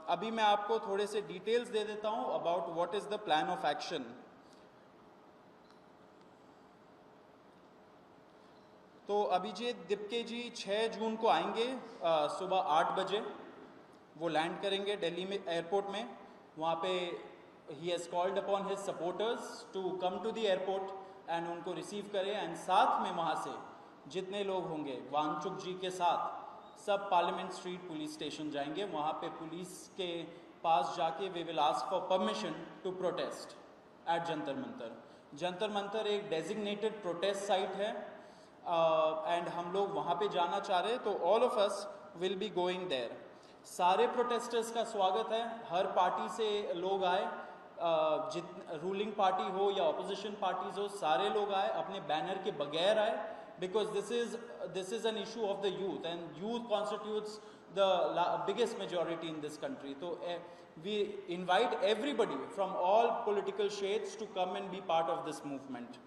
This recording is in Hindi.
अभी मैं आपको थोड़े से डिटेल्स दे देता हूं about what is the plan of action. तो अभिजीत दिप्के जी 6 जून को आएंगे सुबह 8 बजे। वो लैंड करेंगे दिल्ली में एयरपोर्ट में। वहाँ पे ही has called upon his supporters to come to the airport and उनको रिसीव करें। एंड साथ में वहाँ से जितने लोग होंगे वांगचुक जी के साथ सब पार्लियामेंट स्ट्रीट पुलिस स्टेशन जाएंगे। वहाँ पे पुलिस के पास जाके we will ask for permission to protest at Jantar Mantar. Jantar Mantar एक डेजिग्नेटेड प्रोटेस्ट साइट है एंड हम लोग वहाँ पे जाना चाह रहे हैं, तो all of us will be going there. सारे प्रोटेस्टर्स का स्वागत है, हर पार्टी से लोग आए, रूलिंग पार्टी हो या ऑपोजिशन पार्टीज हो, सारे लोग आए, अपने बैनर के बगैर आए, because this is an issue of the youth and youth constitutes the biggest majority in this country. So we invite everybody from all political shades to come and be part of this movement.